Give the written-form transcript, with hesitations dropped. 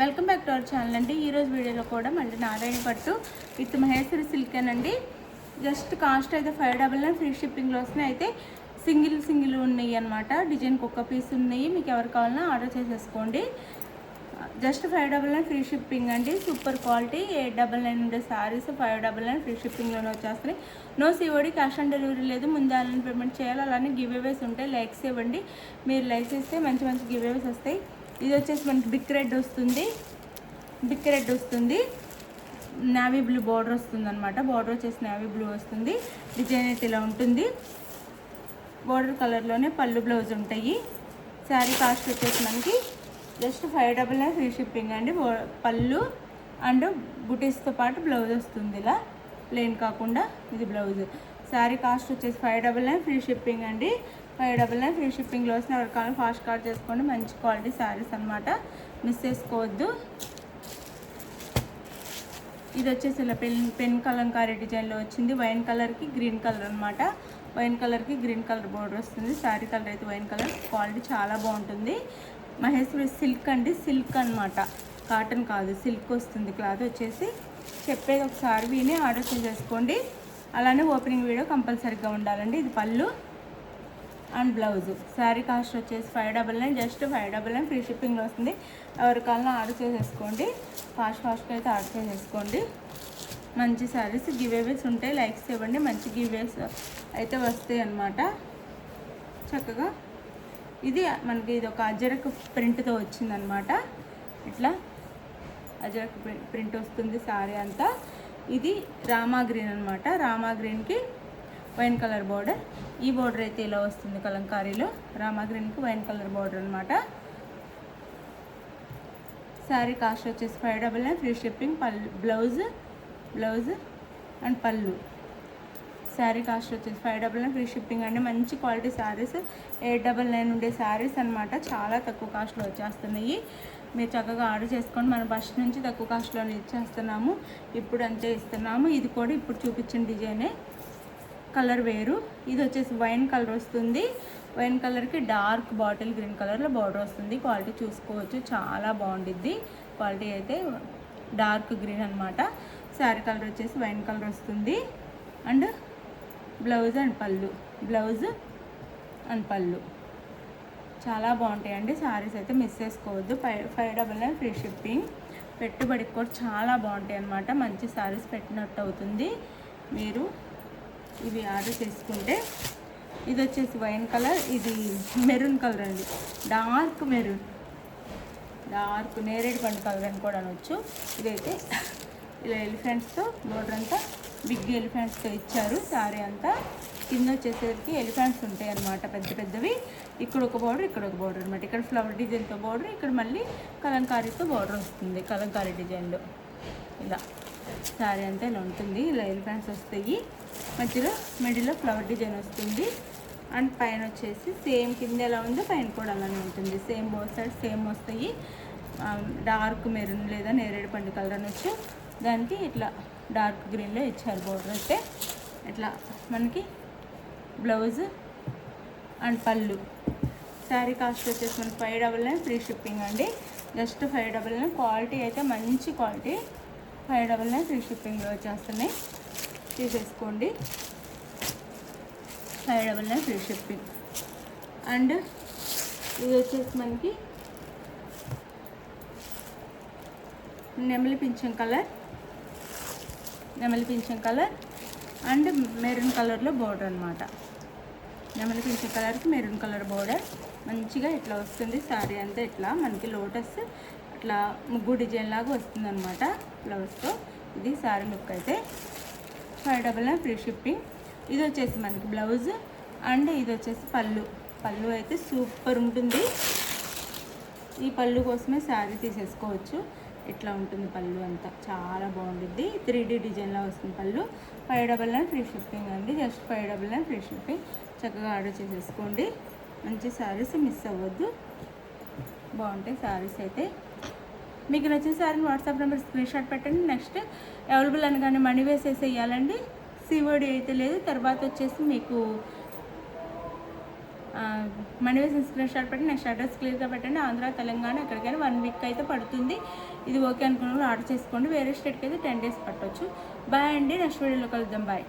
Welcome back to our channel అండి. ఈరోజు వీడియోలో కూడా మళ్ళీ నారాయణ పట్టు విత్ మహేశ్వరి సిల్క్ అండి. జస్ట్ కాస్ట్ అయితే 599 ఫ్రీ షిప్పింగ్లో వస్తున్నాయి. అయితే సింగిల్ ఉన్నాయి అన్నమాట. డిజైన్కి ఒక్క పీస్ ఉన్నాయి. మీకు ఎవరు కావాలన్నా ఆర్డర్ చేసేసుకోండి. జస్ట్ 599 ఫ్రీ షిప్పింగ్ అండి. సూపర్ క్వాలిటీ 899 ఉండే శారీస్ 599 ఫ్రీ షిప్పింగ్లోనే వచ్చేస్తాయి. No COD, cash on delivery లేదు. ముందు ఆన్లైన్ పేమెంట్ చేయాలి. అలానే గివ్ అవేస్ ఉంటాయి. లైక్స్ ఇవ్వండి. మీరు లైక్స్ ఇస్తే మంచి గివ్ అవేస్ వస్తాయి. ఇది వచ్చేసి మనకి బిగ్ రెడ్ వస్తుంది. నావీ బ్లూ బార్డర్ వస్తుంది అనమాట. బార్డర్ వచ్చేసి నావీ బ్లూ వస్తుంది. డిజైన్ అయితే ఇలా ఉంటుంది. బార్డర్ కలర్లోనే పళ్ళు బ్లౌజ్ ఉంటాయి. శారీ కాస్ట్ వచ్చేసి మనకి జస్ట్ 599 ఫ్రీ షిప్పింగ్ అండి. పళ్ళు అండ్ బుటీస్తో పాటు బ్లౌజ్ వస్తుంది. ఇలా ప్లెయిన్ కాకుండా ఇది బ్లౌజ్. శారీ కాస్ట్ వచ్చేసి 599 ఫ్రీ షిప్పింగ్ అండి. 599 ఫ్రీ షిప్పింగ్లో వస్తే ఎవరి కావాలి ఫాస్ట్ కార్డ్ చేసుకోండి. మంచి క్వాలిటీ శారీస్ అనమాట, మిస్ చేసుకోవద్దు. ఇది వచ్చేసి ఇలా పెన్ కలంకారీ డిజైన్లో వచ్చింది. వైన్ కలర్కి గ్రీన్ కలర్ అనమాట. వైన్ కలర్కి గ్రీన్ కలర్ బోర్డర్ వస్తుంది. శారీ కలర్ అయితే వైన్ కలర్. క్వాలిటీ చాలా బాగుంటుంది. మహేశ్వరి సిల్క్ అండి. సిల్క్ అనమాట, కాటన్ కాదు, సిల్క్ వస్తుంది. క్లాత్ వచ్చేసి చెప్పేది ఒకసారి విని ఆర్డర్ చేసేసుకోండి. అలానే ఓపెనింగ్ వీడియో కంపల్సరీగా ఉండాలండి. ఇది పళ్ళు అండ్ బ్లౌజ్. శారీ కాస్ట్ వచ్చేసి 599, జస్ట్ 599 ఫ్రీ షిప్పింగ్లో వస్తుంది. ఎవరి కావాలన్నా ఆర్డర్ చేసేసుకోండి. ఫాస్ట్గా అయితే ఆర్డర్ చేసేసుకోండి. మంచి శారీస్ గివ్ అవేస్ ఉంటాయి. లైక్స్ ఇవ్వండి. మంచి గివ్ అవేస్ అయితే వస్తాయి అన్నమాట. చక్కగా ఇది మనకి ఇది ఒక అజరక్ ప్రింట్తో వచ్చిందనమాట. ఇట్లా అజరక్ ప్రింట్ వస్తుంది శారీ అంతా. ఇది రామా గ్రీన్ అనమాట. రామా గ్రీన్కి వైన్ కలర్ బార్డర్. ఈ బార్డర్ అయితే ఇలా వస్తుంది కలంకారీలో. రామా గ్రీన్కి వైన్ కలర్ బార్డర్ అనమాట. శారీ కాస్ట్ వచ్చేసి 599 ఫ్రీ షిప్పింగ్. బ్లౌజ్ అండ్ పళ్ళు. శారీ కాస్ట్ వచ్చేసి 599 ఫ్రీ షిప్పింగ్ అండి. మంచి క్వాలిటీ శారీస్ 899 ఉండే శారీస్ అనమాట. చాలా తక్కువ కాస్ట్లో వచ్చేస్తున్నాయి. మీరు చక్కగా ఆర్డర్ చేసుకోండి. మనం ఫస్ట్ నుంచి తక్కువ కాస్ట్లోనే ఇచ్చేస్తున్నాము. ఇప్పుడు అంతే ఇస్తున్నాము. ఇది కూడా ఇప్పుడు చూపించిన డిజైనే, కలర్ వేరు. ఇది వచ్చేసి వైన్ కలర్ వస్తుంది. వైన్ కలర్కి డార్క్ బాటిల్ గ్రీన్ కలర్లో బార్డర్ వస్తుంది. క్వాలిటీ చూసుకోవచ్చు, చాలా బాగుండిద్ది. క్వాలిటీ అయితే డార్క్ గ్రీన్ అనమాట. శారీ కలర్ వచ్చేసి వైన్ కలర్ వస్తుంది. అండ్ బ్లౌజ్ అండ్ పళ్ళు చాలా బాగుంటాయండి. శారీస్ అయితే మిస్ చేసుకోవద్దు. 599 ఫ్రీ షిప్పింగ్. పెట్టుబడికి కూడా చాలా బాగుంటాయి అన్నమాట. మంచి శారీస్ పెట్టినట్టు అవుతుంది మీరు ఇవి ఆర్డర్ చేసుకుంటే. ఇది వచ్చేసి వైన్ కలర్, ఇది మెరూన్ కలర్ అండి. డార్క్ నేరేడు పండు కలర్ అని కూడా అనొచ్చు. ఇదైతే ఇలా ఎలిఫెంట్స్తో బోర్డర్ అంతా బిగ్ ఎలిఫెంట్స్తో ఇచ్చారు. శారీ అంతా కింద వచ్చేసరికి ఎలిఫెంట్స్ ఉంటాయి అన్నమాట, పెద్దవి. ఇక్కడ ఒక బార్డర్, ఇక్కడ ఒక బార్డర్ అనమాట. ఇక్కడ ఫ్లవర్ డిజైన్తో బార్డర్, ఇక్కడ మళ్ళీ కలంకారీతో బార్డర్ వస్తుంది. కలంకారీ డిజైన్లో ఇలా శారీ అంతా ఇలా ఉంటుంది. ఇలా ఎలిఫెంట్స్ వస్తాయి. మధ్యలో మిడిల్లో ఫ్లవర్ డిజైన్ వస్తుంది. అండ్ పైన వచ్చేసి సేమ్ కింద ఎలా ఉందో పైన కూడా అలానే ఉంటుంది. సేమ్ బోత్ సైడ్ సేమ్ వస్తాయి. డార్క్ మెరూన్ లేదా నేరేడు పండు కలర్ అనొచ్చు. దానికి ఇట్లా డార్క్ గ్రీన్లో ఇచ్చారు బోర్డర్ అయితే. ఇట్లా మనకి బ్లౌజ్ అండ్ పళ్ళు. శారీ కాస్ట్ వచ్చేసి మనకి 599 ఫ్రీ షిప్పింగ్ అండి. జస్ట్ 599. క్వాలిటీ అయితే మంచి క్వాలిటీ. 599 ఫ్రీ షిప్పింగ్లో వచ్చేస్తున్నాయి. తీసేసుకోండి. 599 ఫ్రీ షిప్పింగ్. అండ్ ఇది వచ్చేసి మనకి నెమలి పింఛం కలర్ అండ్ మెరూన్ కలర్లో బోర్డర్ అనమాట. నెమలి పింఛం కలర్కి మెరూన్ కలర్ బోర్డర్ మంచిగా ఇట్లా వస్తుంది. శారీ అంతా ఇట్లా మనకి లోటస్ అట్లా ముగ్గు డిజైన్ లాగా వస్తుంది అనమాట ఫ్లవర్స్తో. ఇది శారీ లుక్ అయితే 599 ఫ్రీ షిప్పింగ్. ఇది వచ్చేసి మనకి బ్లౌజ్ అండ్ ఇది వచ్చేసి పళ్ళు అయితే సూపర్ ఉంటుంది. ఈ పళ్ళు కోసమే శారీ తీసేసుకోవచ్చు. ఇట్లా ఉంటుంది పళ్ళు అంతా, చాలా బాగుంటుంది. 3D డిజైన్లో వస్తుంది పళ్ళు. 599 ఫ్రీ షిప్పింగ్ అండి. Just 599 free shipping. చక్కగా ఆర్డర్ చేసేసుకోండి. మంచి శారీస్ మిస్ అవ్వద్దు. బాగుంటాయి శారీస్ అయితే. మీకు నచ్చిన శారీని వాట్సాప్ నెంబర్ స్క్రీన్ షాట్ పెట్టండి. నెక్స్ట్ అవైలబుల్ అనగానే మనీ వేసేసేయాలండి. సిఓడి అయితే లేదు. తర్వాత వచ్చేసి మీకు మనీ వేసిన స్క్రీన్ షాట్ పెట్టి నెక్స్ట్ అడ్రస్ క్లియర్గా పెట్టండి. ఆంధ్ర, తెలంగాణ ఎక్కడికైనా 1 వీక్ అయితే పడుతుంది. ఇది ఓకే అనుకున్న ఆర్డర్ చేసుకోండి. వేరే స్టేట్కి అయితే 10 డేస్ పట్టవచ్చు. బాయ్ అండి, నెక్స్ట్ వీడియోలో కలుద్దాం. బాయ్.